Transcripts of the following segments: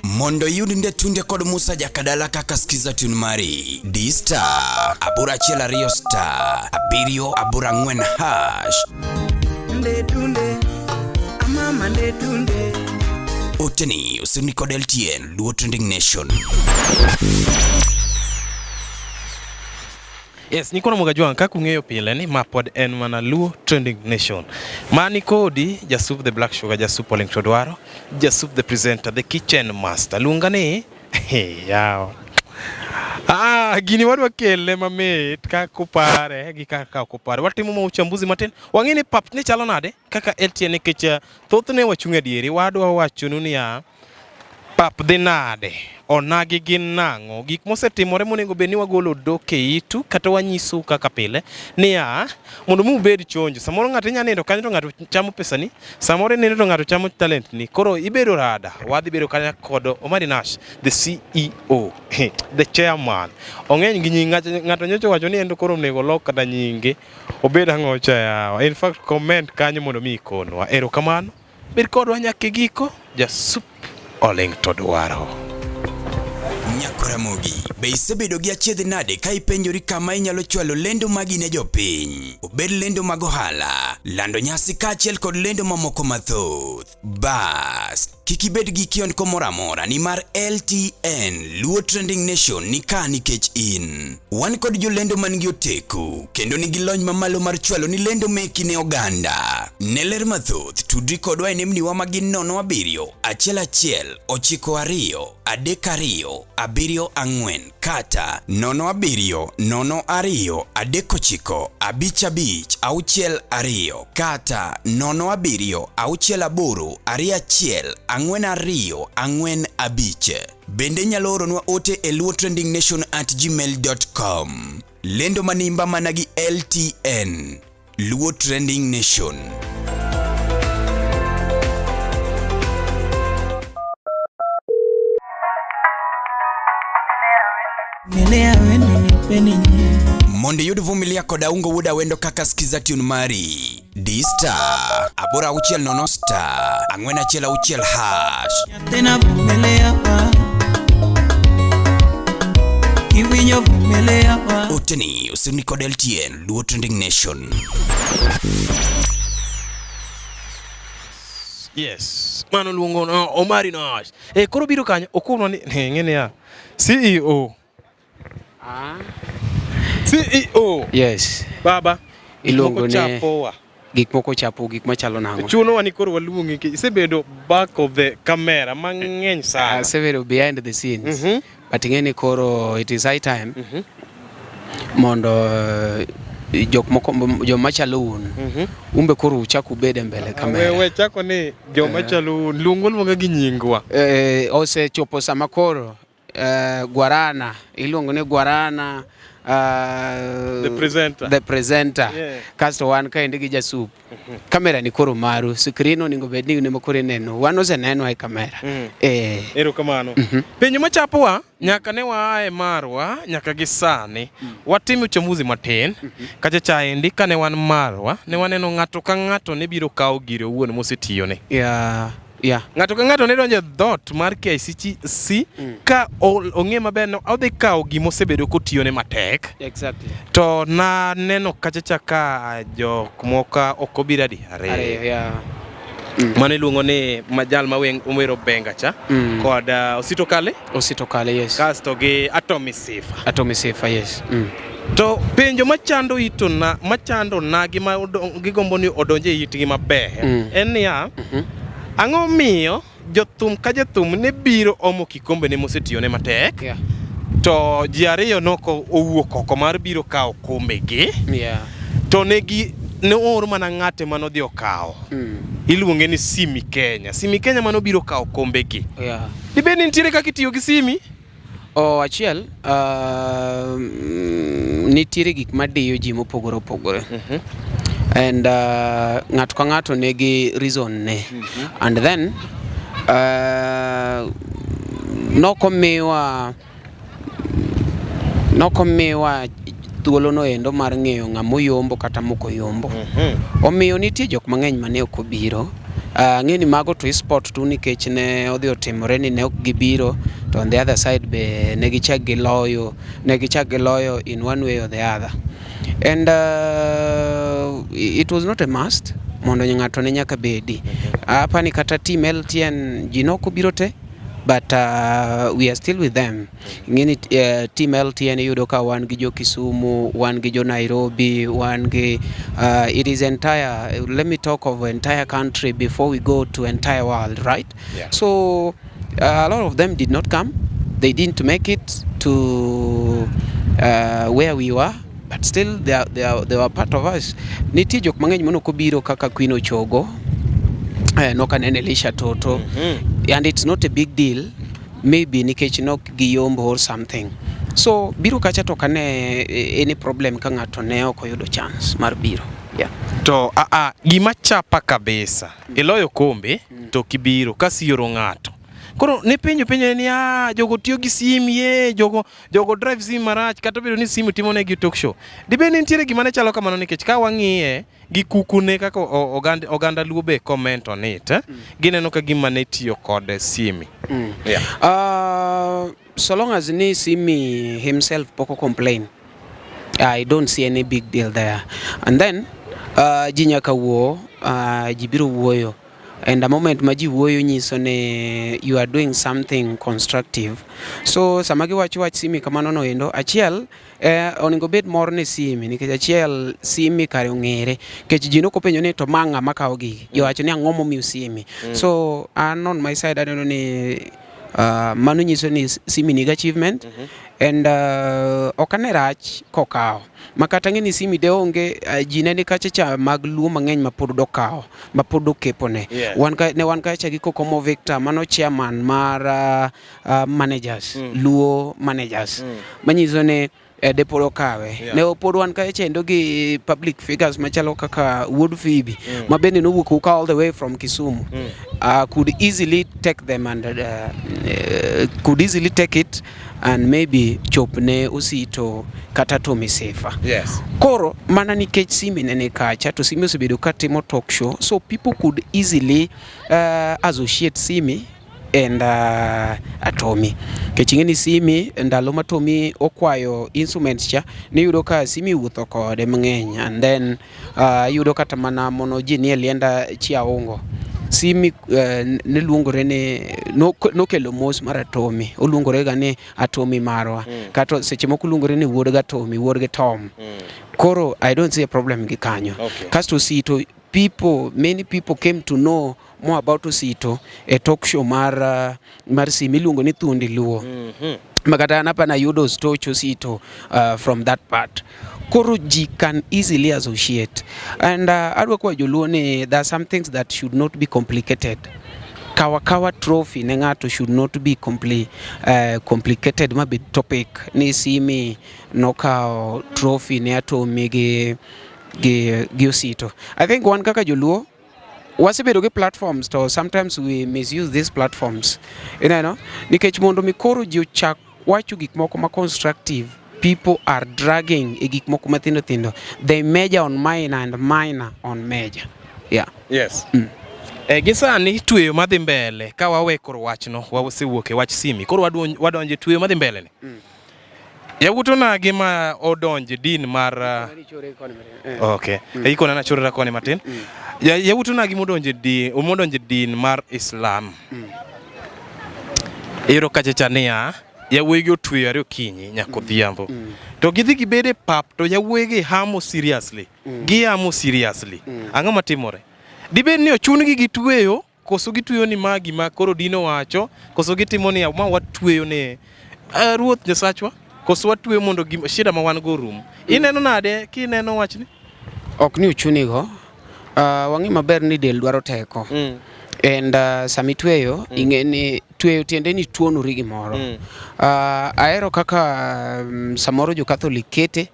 Mondo yudinde tunde kod Musa jakadala kaka skiza tune mari D-Star abura chiela Rio Star abirio abura ngwen hash Oteni usini kod LTN Luo Trending Nation. Yes, niko na mugajua kaka ungeyo pile ni mapod en mana Luo Trending Nation. Mani kodi Jasup the Black Sugar, Jasup Oleng Todwaro, Jasup the presenter, the kitchen master. Lungane yao. Gini wadwa kele mamit kaka upare gi kaka kupare. Watimo mo uchambuzi matin. Wangine pap ne chalo nade kaka LTN kecha thothne wachunge dieri wadwa wachunu ni ya pap de nade onagi gin nango gik mosetimore monego beni wagolo doke itu kata wanyisu kaka pile ni ya mondo mu bed chonjo samoro ng'ato nya nindo kanyo to ng'ato chamo pesani samoro nindo to ng'ato chamo talent ni koro ibedo rada wadhi bedo kanya kodo Omari Nash the CEO the chairman ong'eny gi nyinga ng'ato nyocho wacho ni endo koro nego lok kata nyinge obed ang'ocha yawa in fact comment kanyo mondo mi ikonwa erokamano bed kodwa nyaka giko Jasup Oleng Todwaro. Nyakoramogi, be isebedo gi achiedh nade ka ipenjori kama inyalo chwalo lendo magi ne jopiny. Obed lendo mag ohala, lando nyasi kaachiel kod lendo mamoko mathoth. Bas, kik ibed gi kionko moro amora ni mar LTN Luo Trending Nation ni ka nikech in. Wan kod jolendo man gi oteku, kendo nigi lony mamalo mar chwalo ni lendo meki ne oganda. Ne ler mathoth, tudri kodwa e nembniwa magin 07 1 9 2 3 2 4 kata 07 02 39 55 62 kata 07 68 21 42 45. Bende nyalo oronwa ote e luotrendingnation@gmail.com. Lendo manimba managi LTN Luo Trending Nation. Monde yudu vumilia koda ungo wuda wendo kaka skiza tune mari D-Star abora uchiel nono star angwena chela uchiel hash tena vumilia pa kiwinyo vumilia pa Oteni usini kod LTN Luo Trending Nation. Yes, mano luongo Omari Nash. Koro biro kanyo okuno ni ngene ya CEO. CEO. Yes. Baba Ilongo ne gik moko chapo gik machalo nango. Chuno wani koro waluongi ki isebedo back of the camera mang'eny sana. Isebedo behind the scenes. But ngene koro it is high time. Mondo jok machalo un umbe koro uchako bede mbele kamera. Wewe chako ni jok machalo un luongo gi nyingwa. Ose chopo sama koro Guarana ilongo ne Guarana the presenter yeah. Kasto wan ka indi gi Jasup kamera ni koro maru screen oningo bedni ne makore neno wan ose neno ai kamera erokamano penyo machapowa nyaka ne waae marwa nyaka gi sani watimo uchambuzi matin kacha indi kane wan marwa ne waneno ng'ato ka ng'ato ne biro kawo gire wuon mosetiyo ne ng'ato ka ng'ato ne donjo dhot mar KCC ka ong'e maber no odhi kawo gimo sebedo kotiyone matek. Exactly. To na neno kachacha ka jok moka okobiro adi are mane luongo ni majal mawero benga cha kod Osito Kale yes. Kasto gi Atomi Sifa yes. To penjo machando itona machando nagi ma gigombo ni odonje itgi maber en ya ang'o miyo jothum ka jothum ne biro omo kikombe ne mosetiyo ne matek to ji ariyo noko owuok oko mar biro kawo kombe gi to ne or mana ng'ate manodhi okawo iluonge ni Simi Kenya mano biro kawo kombe gi dibed ni nitiere kaka itiyo gi Simi achiel nitiere gik madiyo ji mopogore opogore and ng'ato ka ng'ato negi reason ne and then nokomiwa thuolo no endo mar ng'eyo ng'amo yombo kata moko yombo omiyo nitie jok mang'eny mane ok obiro ng'eni mago to sport tu nikech ne odhi otimore ni ne ok gibiro, to on the other side be ne gichak giloyo in one way or the other, and it was not a must mondo ng'ato ne nyaka bedi. Apani kata team LTN ji noko biro te, but we are still with them. Ngini team LTN yudo ka wan gi jo Kisumu, wan gi jo Nairobi, wan gi it is entire, let me talk of entire country before we go to entire world, right? Yeah. So a lot of them did not come. They didn't make it to where we were, but still they were part of us. Nitie jok mang'eny mono kobiro kaka Queen Ochogo, nokanene Elisha Toto, and it's not a big deal, maybe nikech nok giyombo or something. So biro kacha to kane any problem ka ng'ato ne ok oyudo chance mar biro. Yeah. To gima chapa kabisa iloyo kombe to kibiro kasioro ng'ato. Koro ne penjo ni jogo tiyo gi simu jogo drive simu marach kata bedo ni simu timo ne gi talk show. Dibe ni nitiere gima ne chalo kamano nikech ka wang'iye gi kukune kaka oganda luo be comment on it, gineno ka gima ne tiyo kod simu. Yeah. So long as ni Simi himself poko complain, I don't see any big deal there. And then jinyaka wuo jibiro wuoyo, and the moment ma ji wuoyo nyiso ne you are doing something constructive. So samagi wach Simi kamano no endo achiel oningo bed mor ne Simi nikech achiel Simi kare ong'ere kech ji noko penjo ni to manga makawo gi jo wacho ni ang'o momiyo Simi. So on my side I don't know ni mano nyiso ni Simi nigi achievement, and okane rach kokawo makata ng'eni Simi de onge ji ne ni kacha cha mag luo mang'eny mapod dokawo mapod okepone. Wan kacha gi Kokomo Victor mano chairman mar managers, luo managers, manyiso ne deporo kawe. Ne opod wan kacha endo gi public figures machalo kaka Wood Phoebe mabende nowuok uka all the way from Kisumu, could easily take them and could easily take it and maybe chop ne Osito kata to Misefa. Yes. Koro mana nikech Simi nene kacha to Simi osebedo katimo talk show, so people could easily associate Simi and Atomi. Kechingeni Simi ndalo ma Tomi okwayo instruments cha ni yudo ka Simi wuotho kode mang'eny, and then yudo kata mana mono ji ni Lienda Chiaongo. Simi ne luongore ne nokelo mos mar Atomi, oluongore ga ni Atomi marwa, kata seche moko luongore ni wuod ga Atomi, wuod ga Tom. Koro I don't see a problem gi kanyo. Kasto Osito, many people came to know more about Osito a talk show mar Simi luongo ni Thundi Luo. Makata anapa na yudo stoch Osito from that part. Koro ji can easily associate, and adwa kwa Joluo ni there are some things that should not be complicated. Kawa trophy ne ng'ato should not be complicated ma bit topic ni Simi nokao trophy ne Atomi gi Osito. I think one kaka Joluo wasebedo gi platforms, to sometimes we misuse these platforms, you know, nikech mondo mikoro ji ochak wacho gik moko ma constructive. People are dragging gik moko mathindo thindo. They major on minor and minor on major. Yeah. Yes. Gisani tweyo madhi mbele ka wawekoro wachno wasewuok e wach Simi, koro wadonje tweyo madhi mbele ni. Yawuto na gima odonje din mar okay. Ikona na chorera koni matin. Yawuto na gima odonje din mar Islam. Ero kacha niya yawuoyi otweyo ariyo kinyi nyako dhiambo. To gidhi gibede pap to yawuoyi hamo seriously. Giamo seriously. Ang'o matimore? Dibed ni ochungi gitweyo, koso gitweyo ni magi ma koro dino wacho, koso gitimo ni ma watweyo ne Ruoth Nyasachwa, koso watweyo mondo shida ma wan go rum. Ineno nade kineno wachni? Ok ni ochunigo. Wang'i maber ni del dwaro teko. And samitweyo ing'eni tweyo tiende ni tuonuri gimoro. Aero kaka samoro jo Catholic kete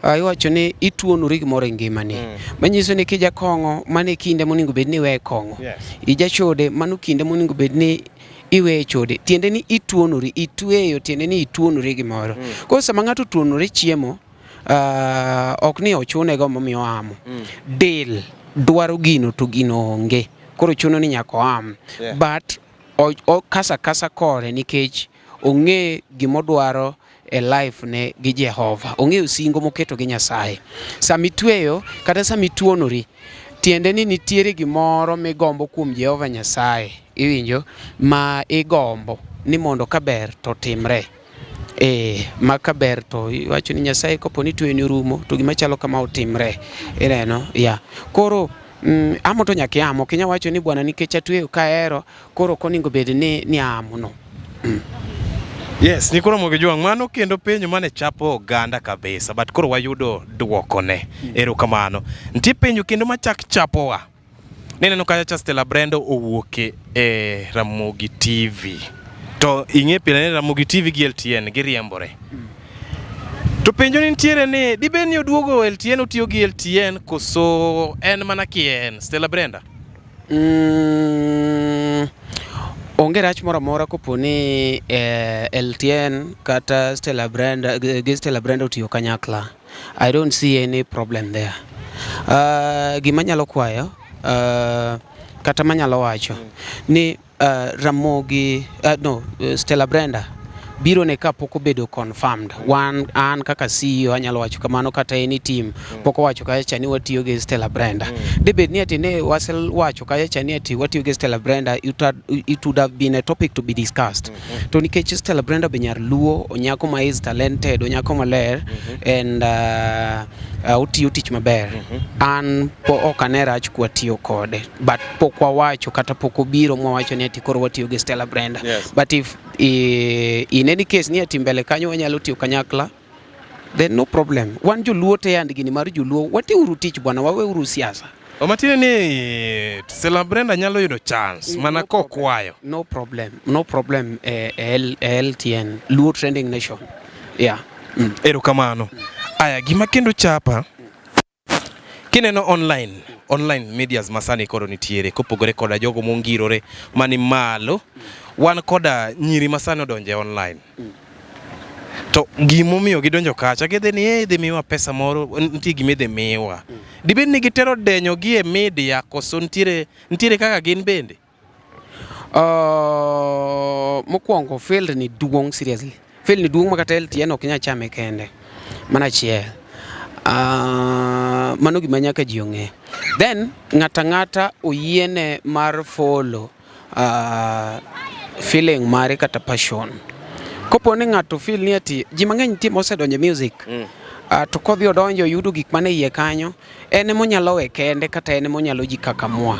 iwacho ni ituonuri gimoro e ngimani. Manyiso ni kija kong'o mane kinde moningo bed ni we kong'o. Ija chode mano kinde moningo bed ni iwe chode. Tiende ni ituonuri, itweyo tiende ni ituonuri gimoro. Koro sama ng'ato tuonuri chiemo, ok ni ochune go momiyo amo. Del dwaro gino to gino onge. koro chuno ni nyako am but kasa kore nikech ong'e gimodwaro e life ne gi Jehova, ong'eyo singo moketo gi Nyasaye. Samitweyo kata samituonori, tiende ni nitiere gimoro migombo kuom Jehova Nyasaye, iwinjo, ma igombo ni mondo kaber to timre. Ma kaber to iwacho ni Nyasaye kopo ni tweyo ni rumo to gima chalo kama otimre, ineno, koro amo to nyaka amo, kinya wacho ni bwana nikech atweyo kahero koro koningo bed ni amo no. Yes, ni koro mogi juang' mano kendo penjo mane chapo oganda kabisa, but koro wayudo duoko ne. Erokamano. Nitie penjo kendo machak chapowa. Neneno kacha Stella Brenda owuoke e Ramogi TV. To ing'e pile ni Ramogi TV gi LTN giriembore. To penjo ni nitiere ni dibe ni oduogo LTN otiyo gi LTN koso en mana kien Stella Brenda? Onge rach moro amora kopo ni LTN kata Stella Brenda otiyo kanyakla. I don't see any problem there. Gima nyalo kwayo kata manyalo wacho ni Ramogi Stella Brenda biro ne ka poko bedo confirmed. An kaka CEO anyalo wacho kamano, kata any team poko wacho kacha ni watiyo gi Stella Brenda. Debed ni ati ne wasel wacho kacha ni ati watiyo gi Stella Brenda, it would have been a topic to be discussed. To nikech Stella Brenda be nyar Luo, onyako ma is talented, onyako maler, and utiyo tich maber. An po ok ane rach kwa tiyo kode, but pokwa wacho kata poko biro mwa wacho ni ati koro watiyo gi Stella Brenda. But if in any case ni ati mbele kanyo wanyalo tiyo kanyakla, then no problem. Wan Joluo te and gini mar Joluo wati uru tich bwana, wawe uru siasa. Omatine ni Stella Brenda nyalo yudo chance mana kokwayo. No problem LTN Luo Trending Nation. Erokamano. Aya, gima kendo chapa kineno online medias masani koro nitiere kopogore koda jogo mongirore mani malo, wan koda nyiri masani odonje online. To gimomiyo gidonjo kacha gidhi ni dhi miwa pesa moro, nitie gimidhi miwa. Dibed ni gitero denyo gi e media koso nitiere kaka gin bende? Mokwongo field ni duong' seriously. Field ni duong' makata LTN ok nya chame kende. Mana chiel. Mano gima nyaka ji ong'e. Then ng'ata oyiene mar follow feeling mare kata passion. Kopo ni ng'ato feel ni ati ji mang'eny nitie mosedonjo music, to kodhi odonjo yudo gik mane iye kanyo, ene monyalo we kende kata ene monyalo ji kaka mwa.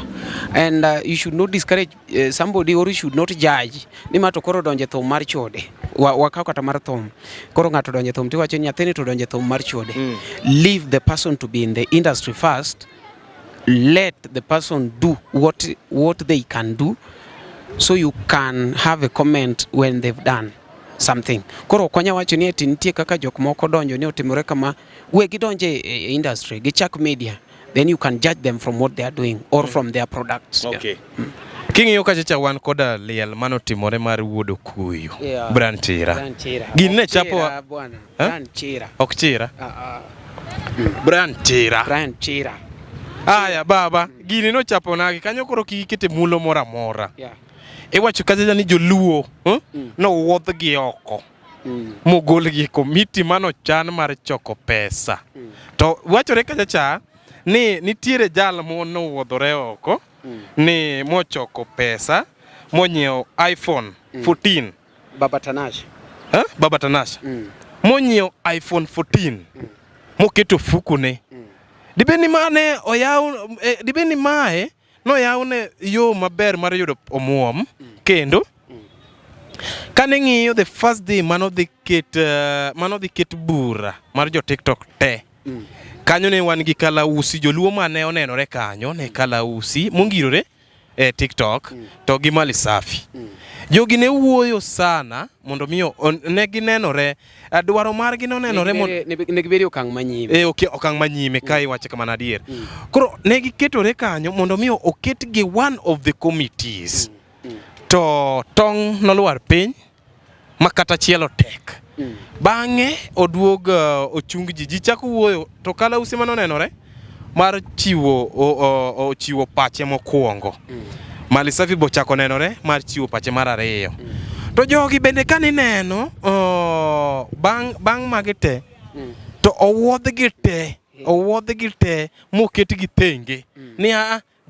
And you should not discourage somebody, or you should not judge ni ma to koro donje thum mar chode. Wakaw kata mar thum. Koro ng'ato donje thum tiwacho ni nyathini to donje thum mar chode. Leave the person to be in the industry first. Let the person do what they can do, so you can have a comment when they've done something. Koro konya wacho ni ati nitie kaka jok moko donjo ni otimore kama, we gidonje industry, gichak media, then you can judge them from what they are doing or from their products. Okay. King'iyo kacha wan koda liel manotimore mar wuodo kuyo. Brand Chira. Gin ne chapo bwana. Brand Chira. Ok Chira. Brand Chira. Aya baba, gini no chapo nagi kanyo koro kikete mulo mora mora. Iwacho kacha ni Joluo no wuodh gi oko. Mogol gi komiti mano chan mar choko pesa. To wachore kacha ni nitiere jal no wuodhore oko ni mochoko pesa monyiewo iPhone 14. Baba Tanasha. Baba Tanasha. Monyiewo iPhone 14 moketo fukune. Dibeni mane oyaw, dibeni mae no yawne yo maber mar yudo omuom kendo kane ng'iyo the first day manodhi ket bura mar jo TikTok te. Kanyo ne wan gi kalausi, Joluo mane onenore kanyo ne kalausi mongirore e TikTok to gi mali safi. Jogi ne wuoyo sana mondo miyo ne ginenore, dwaro margi nonenore ne gibedo okang' manyime. Okang' manyime kai wache kama adier. Koro ne giketore kanyo mondo miyo oketgi one of the committees. To tong' nolwar piny makata chielo tek. Bang'e oduog ochung ji chako wuoyo, to kalausi manonenore mar chiwo pache mokwongo. Mali Safi bochako nenore mar chiwo pache mar ariyo. To jogi bende kanineno bang' magi te to owuodhgi te moketgi thenge ni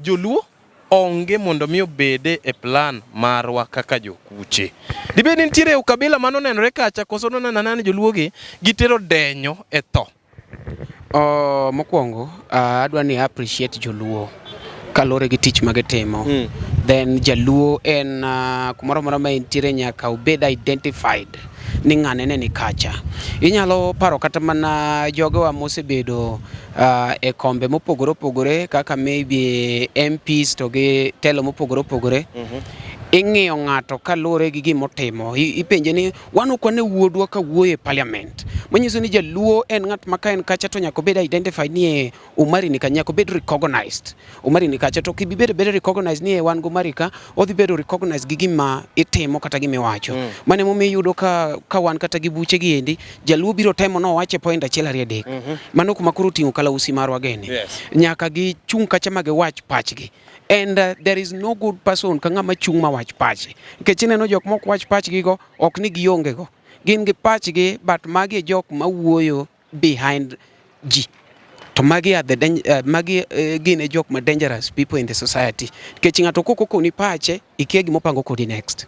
Joluo onge mondo mi obede e plan marwa kaka jokuche. Dibed ni nitiere ukabila mano nenore kacha koso nonena ni Joluogi gitero denyo e tho. Mokwongo adwa ni appreciate Joluo kalore gi tich magitimo. Then Jaluo en kumoro moro ma nitiere nyaka obed identified ni ng'ane ni kacha. Inyalo paro kata mana jogewa mosebedo e kombe mopogore opogore kaka maybe MPs to gi telo mopogore opogore. Ing'iyo ng'ato kalore gi gimotimo. Ipenje ni wan ok wane wuodwa ka wuoyo e parliament. Manyiso ni Jaluo en ng'at ma ka en kacha to nyaka obed identified ni Umari ni ka nyaka obed recognized. Umari ni kacha to kibibedo recognized ni wan go Umari ka odhi bedo recognized gi gima itimo kata gima iwacho. Mane momiyo iyudo ka wan kata gi buche gi endi Jaluo biro temo no wache point achiel ariyo adek. Mano kuma koro ting'o kalausi marwa geni. Nyaka gi chung kacha ma giwach pachgi. And there is no good person ka ng'ama chung ma wach pache. Nikech ineno jok mok wach pachgi go ok ni gionge go. Gin gi pachgi but magi jok ma wuoyo behind ji. To magi are magi gin jok ma dangerous people in the society. Nikech ng'ato koko ni pache ikia gimopango kodi next.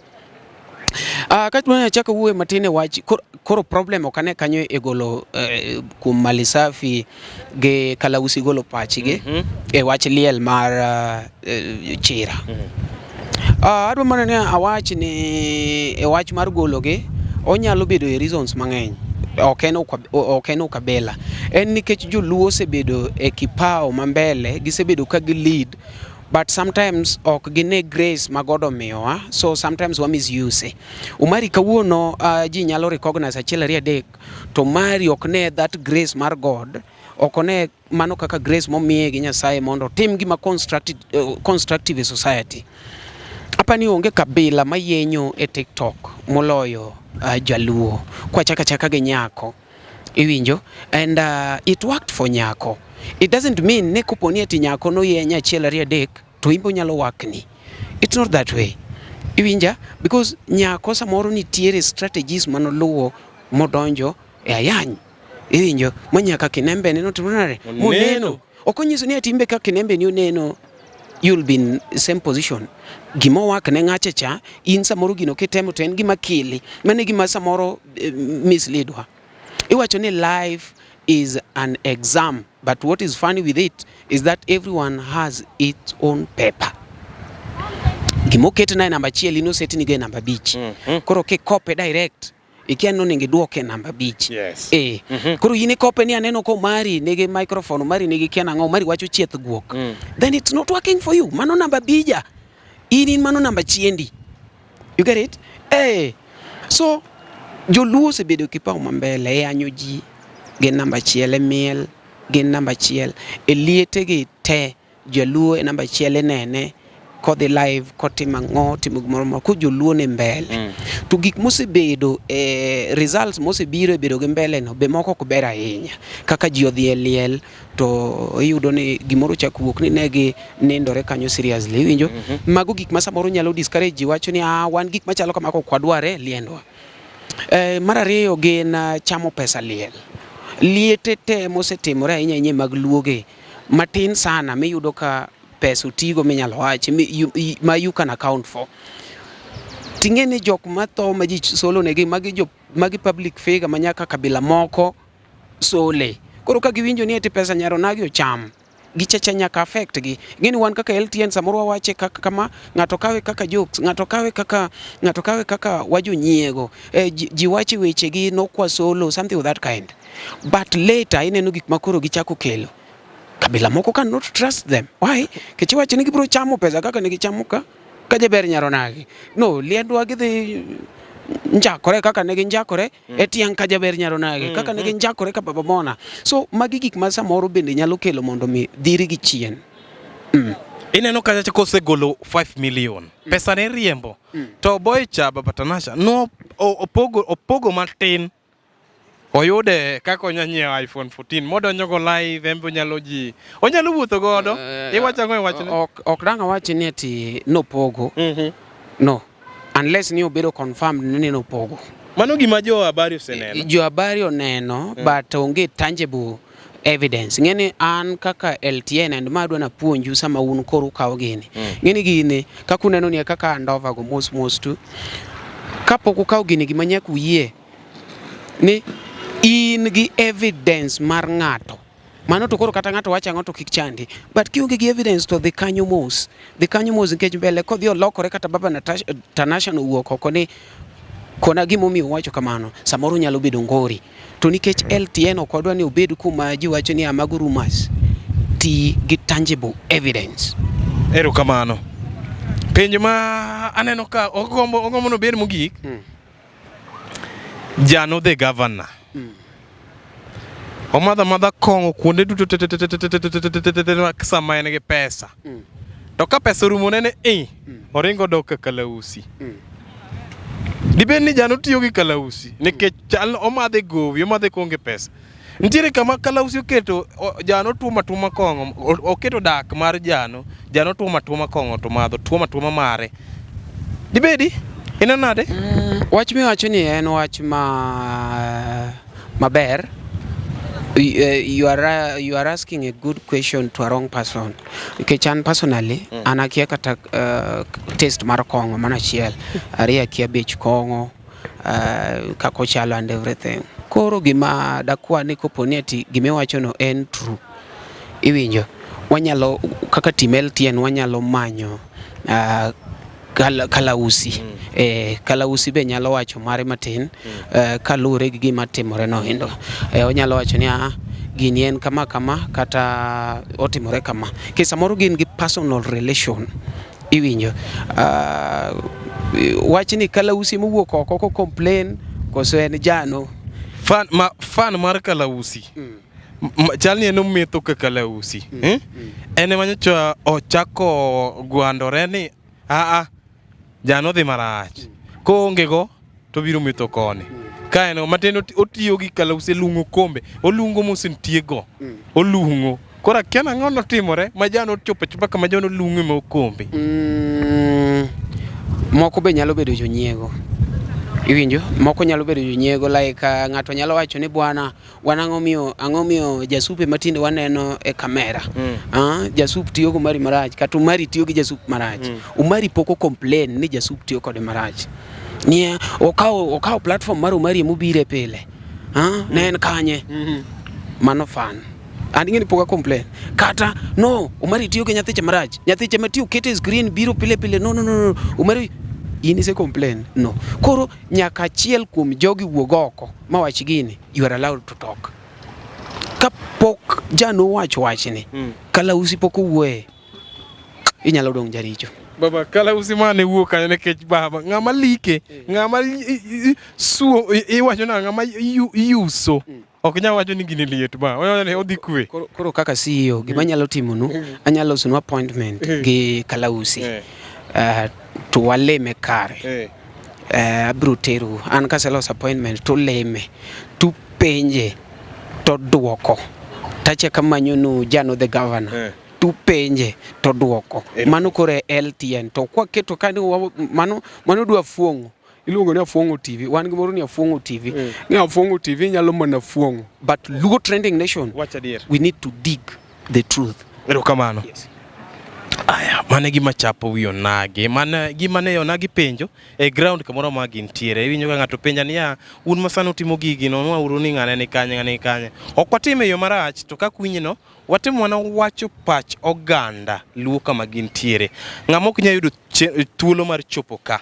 Kati mwana chaka uwe matine wachi koro problem okane kanyo e golo kum Mali Safi ge kalausi golo pachi ge e wachi liel mar Chira. Adwa mana ni awachi ni e wachi mar golo ge onyalo bedo e reasons mang'eny. Ok en ukabila. En nikech Joluo osebedo e kipao mambele gisebedo ka gi lead. But sometimes ok gine grace magodo miyowa, so sometimes wa misuse. Umari kawuono ji nyalo recognize achiel ariyo adek, to Umari ok ne that grace mar God, ok ne mano kaka grace momiye gi Nyasaye mondo tim gima constructive e society. Apani onge kabila mayenyo e TikTok moloyo Jaluo, kwa chaka gi nyako. Iwinjo? And it worked for nyako. It doesn't mean ne kuponi ati nyako no yenya achiel ariyo adek to imbo nyalo wakni. It's not that way. Iwinja? Because nyako samoro nitiere strategies manoluwo modonjo e ayany. Iwinjo? Manyaka kinembe neno timonare. Muneno. Okonyiso ni ati imbe ka kinembe ni uneno you'll be in same position. Gimo wakne ng'ache cha in samoro gino kitemo to en gima kili. Mane gima samoro misleadwa. Iwacho ni life is an exam, but what is funny with it is that everyone has its own paper. Gimoket na namba chiel ino seti ni ge namba bich. Koro ke kope direct ikia no ninge duoke namba bich. Koro yini kope ni aneno ko Mari nege microphone Mari nege kia nango Mari wacho chieth guok. Then it's not working for you. Mano namba bija. In mano namba chiendi. You get it? So Joluo se bedo kipao mambele e anyo ji gen namba chiel e miel gen namba chiel e liete gi te Jaluo e namba chiel e nene kodhi live kotima ng'o timo gimoro ko Joluo ne mbele to gik mosebedo results mosebiro e bedo gi mbele no be moko ok ber ahinya kaka ji odhi e liel to iyudo ni gimoro chakwuok ni negi nindore kanyo seriously winjo mago gik ma samoro nyalo discourage ji wacho ni wan gik machalo kamako kwadware liendwa. Mar ariyo gin chamo pesa liel. Liete te mosetimore ahinya mag luoge matin sana miyudo ka pesa utigo minyalo wachi ma you can account for. Ting'eni jok matho ma ji solo negi magi public figure manyaka kabila moko sole. Koro ka giwinjo ni eti pesa nyaronagi ocham gichacha nyaka affect gi. Ngeni wan kaka LTN samoro wache kama ng'ato kawe kaka jokes, ng'ato kawe kaka wajo nyiego. Ji wache weche gi nokwa solo something of that kind. But later ineno gik makoro gichako kelo. Kabila moko cannot trust them. Why? Kechi wache ni gibro chamo pesa kaka nigi chamo ka jaber nyaronagi. No, liendwa gidhi njakore kaka negi njakore etiang ka jaber nyaronagi kaka negi njakore ka baba mona. So magi gik ma samoro bende nyalo kelo mondo mi dhiri gi chien. Ineno kacha kose golo 5 million pesa ne riembo to boy cha baba Tanasha no opogo matin oyude kaka onyanyiewo iPhone 14 modonjo go live embe onyalo ji onyalo wuotho godo iwacho ang'o wachne ok dang' awachi ni ati nopogo no unless ni obedo confirmed ni nopogo mano gima jo habari oseneno jo habari oneno but onge tangible evidence ng'eni an kaka LTN and madwa na puonju sama un koro ukawo gini ng'eni gini kaka uneno ni kaka andova go mos tu kapok ukawo gini gima nyaka uyie ni in gi evidence mar ng'ato mano to koro kata ng'ato wacho ang'o to kik chandi but kionge gi evidence to dhi kanyo mos nikech mbele kodhi olokore kata baba Tanasha nowuok oko ni kona gimomiyo wacho kamano samoro nyalo bedo ngori to nikech LTN ok wadwa ni obed kuma ji wacho ni amago rumors ti gi tangible evidence. Erokamano. Penjo ma aneno ka ogombo no ber mogik Jano the governor omadha kongo kuonde duto sama en gi pesa to ka pesa orumo nene oringo dok ka kalausi dibed ni Jano tiyo gi kalausi nikech chal omadhe gowi omadhe konge pesa ntiere kama kalausi oketo Jano tuoma kongo oketo dak mar Jano tuoma kongo to madho tuoma mare dibedi ina nade wach mi wacho ni en wach maber. You are asking a good question to a wrong person. Nikech an personally anakia kata test mar kongo mana chiel aria kia bech kongo kako chalo and everything. Koro gima dakwa ni koponi ati gime wacho no en true. Iwinjo wanyalo kaka Timbe LTN wanyalo manyo kalausi kalausi be nyalo wacho mare matin kalure gi gima timore no hindo onyalo wacho ni gini en kama kata otimore kama ke samoro gin gi personal relation iwinjo wacho ni kalausi mowuok oko ko complain koso en Jano fan mar kalausi chalni en ometho ka kalausi ene manyocha ochako gwandore ni Jano dhi marach koonge go to biro metho kone ka en matin otiyo gi kalausi lungo kombe olungo mosentiego olungo kora kiana ng'ono timore ma Jano chopa kama Jano lungo ma kombe moko be nyalo bedo jonyiego iwinjo moko nyalo bedo jonyiego like ng'ato nyalo wacho ni bwana ang'omiyo jasupe matinde waneno e kamera jasup tiyo go mari marach kata umari tiyo gi jasup marach umari poko complain ni jasup tiyo kode marach ni okawo platform mar umari mobire pile ne en kanye mano fan and ngeni poka complain kata no umari tiyo gi nyathiche marach nyathiche matiyo kete screen biro pile no umari in se complain no koro nyaka chiel kuom jogi wuog oko mawach gini you are allowed to talk kapok Jano wachni kalausi poko wuoye inyalo dong jaricho baba kalausi mane wuok kanyo nikech baba ng'ama like ng'ama suo iwacho na ng'ama yuso ok nyalo wacho ni gini liet ba odhi kwe koro kaka CEO gima nyalo timonu anyalo sunu appointment gi kalausi to waleme kare abro teru an kaselos appointment to leme to penje to duoko tache kamanyo no Jano the governor to penje to duoko mano kore LTN to kwa keto kani mano dwa fuongo iluongo ni afuongo TV wan gimoro ni afuongo TV ni afuongo TV nyalo mana fuongo but Luo Trending Nation we need to dig the truth. Erokamano. Yes. Aya, mane gima chapo wiyo nage, gima ne yonagi penjo e ground kamoro ma gintiere. Iwinjo ka ng'ato penja niya, un masano utimo gigi no, nwauru ni ng'ane ni kanye. Ok watime yo marach, to kaka winyino, watimo wana wacho pach oganda Luo kama gintiere. Ng'ama ok nya yudo thuolo mar chopo ka.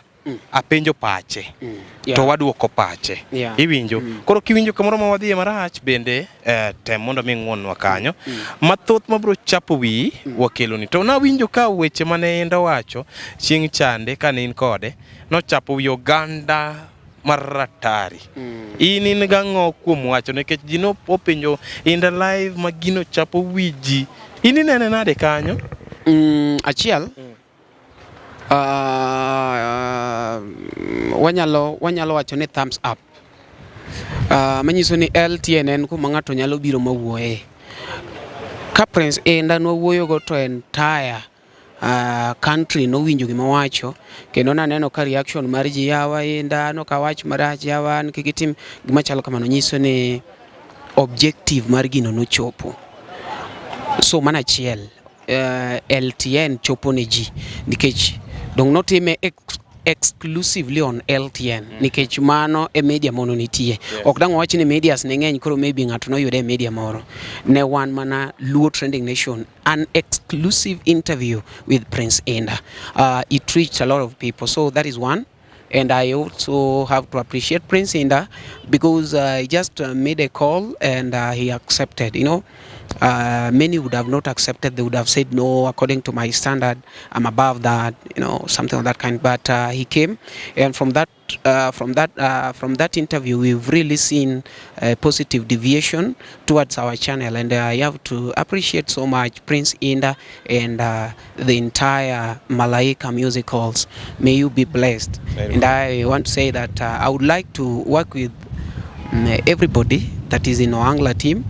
Apenjo pache to waduoko pache iwinjo koro kiwinjo kamoro ma wadhie marach bende tem mondo mi ng'wonwa kanyo mathoth mabro chapo wi wakeloni to nawinjo ka weche mane enda wacho chieng' chande kane in kode nochapo wi oganda maratari in gang'o kuom wacho nikech ji no openjo in the live ma gino chapo wi ji in nene nade kanyo achiel wanyalo wacho ni thumbs up Manyiso ni LTN en kuma ng'ato nyalo biro mawuoye. Ka Prince Indah nowuoyo go to entire country nowinjo gima wacho, kendo naneno ka reaction mar ji yawa Indah no ka wach marach yawa kigitim gima chalo kamano, nyiso ni objective mar gino nochopo. So mana achiel, LTN chopo ne ji nikech dong notime exclusively on LTN nikech mano e media mono nitie. Ok dang' wach ni medias ne ng'eny koro maybe ng'ato noyude e media moro. Ne wan mana Luo Trending Nation, an exclusive interview with Prince Indah. It reached a lot of people, so that is one. And I also have to appreciate Prince Indah because he just made a call and he accepted, you know. Many would have not accepted. They would have said no, according to my standard I'm above that, you know, something of that kind. But he came, and from that interview we've really seen a positive deviation towards our channel, and I have to appreciate so much Prince Indah and the entire Malaika musicals. May you be blessed. And I want to say that I would like to work with everybody that is in Oangla team,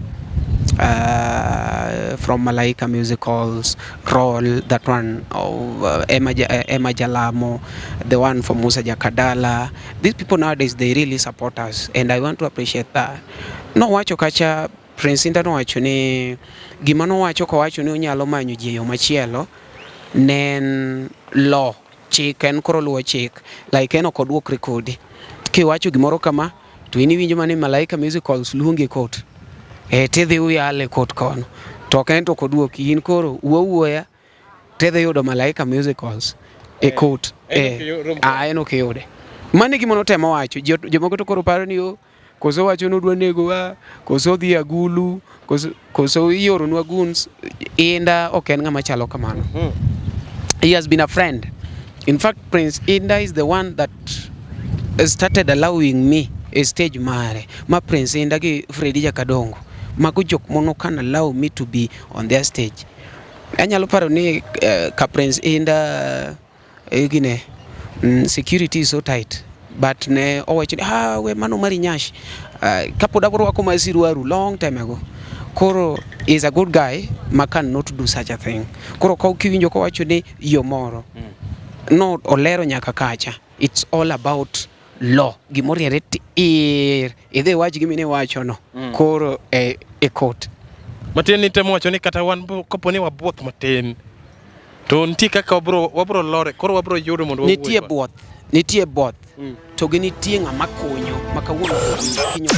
from Malaika musicals, Roll, that one of Emma Jalamo, the one from Musa Jakadala. These people nowadays, they really support us, and I want to appreciate that. No wacho kacha Prince Indah no wacho ni gima no wacho ko wacho ni onyalo manyo ji yo machielo nen law chik en koro luwo chik, like en ok oduok rekodi kiwacho gimoro kama to in winjo mane Malaika musicals luongi court tidhi uyale court kono to ok en to koduoki in koro wuoya tidhi yudo Malaika musicals e court en ok yude. Mane gima notemo wacho jomoko to koro paro ni koso wacho nodwa nego wa, koso dhi agulu, koso ioronwa guns. Indah ok en ng'ama chalo kamano. He has been a friend. In fact, Prince Indah is the one that started allowing me a stage mare. Ma Prince Indah gi Freddy Jakadongo, mago jok mono can allow me to be on their stage. Anyalo paro ni ka Prince Indah gine security is so tight, but ne owacho ni we mano mari nyash kapod aborwako masiru aru long time ago. Koro is a good guy, ma can not do such a thing. Koro ka kiwinjo ko wacho ni yo moro no olero nyaka kacha, it's all about law. Gimoro yareti idhe wach gimine wacho no koro e court. Matin ni temo wacho ni kata wan kopo ni wabuoth matin to nitie kaka wabro lore, koro wabro yudo mondo nitie both to nitie ng'ama konyo makawuono kinyo.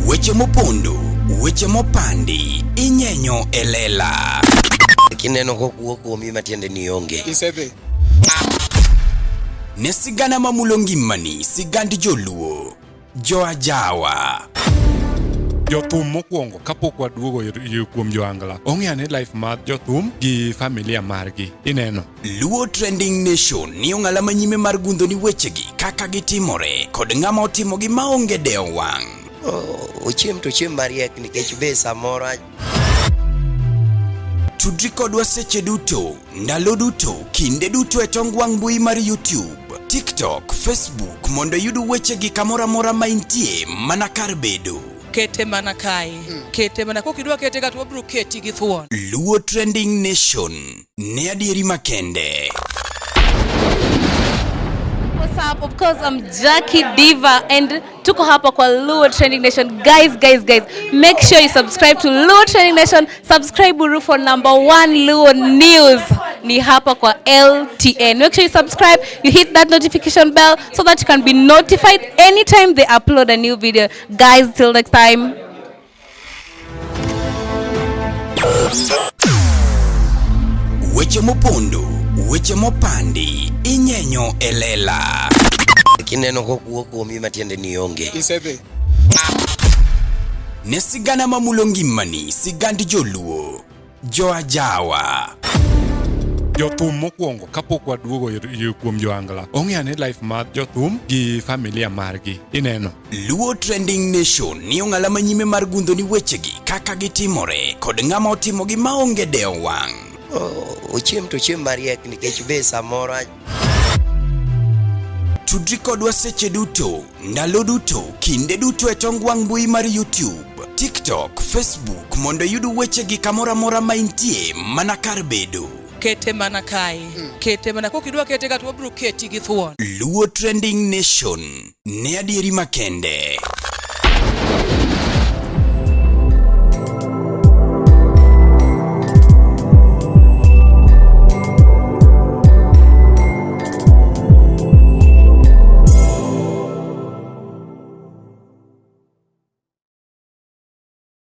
Weche mopondo, weche mopandi, inyenyo elela. Kineno kokuo kuomi matiende ni onge. Isebe. Ne sigana mamulo ngimani, sigand Joluo, Joajawa. Jothum mokwongo kapok waduogo kuom joangla, ong'eane life mar jothum gi familia margi. Ineno Luo Trending Nation ni ong'ala manyime mar gundho ni wechegi kaka gitimore kod ng'ama otimogi maonge deo wang'. Ochiem to chiem mariek nikech be samoro Tudri kodwa seche duto, ndalo duto, kinde duto e tong wang' mbui mar YouTube, TikTok, Facebook mondo yudu wechegi kamora mora ma intie mana kar bedo. Kete mana kae, kete mana kokidwa kete gato wabro keti gi thuon. Luo Trending Nation, ne adieri makende. What's up? Of course, I'm Jackie Diva and tuko hapa kwa Luo Trending Nation. Guys, make sure you subscribe to Luo Trending Nation. Subscribe buru for #1 Luo News. Ni hapa kwa LTN. Make sure you subscribe, you hit that notification bell so that you can be notified anytime they upload a new video. Guys, till next time. Weche mopondo, weche mopandi, inyenyo elela. kineno kokuo kuomi matiende ni onge. Isebe. Ne sigana mamulo ngimani, sigand Joluo, Joajawa. Jothum mokwongo kapok waduogo kuom joangla, ong'eane life mar jothum gi familia margi. Ineno Luo Trending Nation ni ong'ala manyime mar gundho ni wechegi kaka gitimore kod ng'ama otimogi maonge deo wang'. Ochiem to chiem mariek nikech be samoro Tudri kodwa seche duto, ndalo duto, kinde duto e tong wang' mbui mar YouTube, TikTok, Facebook mondo yud weche gi kamora mora ma intie mana kar bedo. Kete mana kae. Kete mana kokidwa kete ka to wabro keti gi thuon. Luo Trending Nation, ne adieri makende.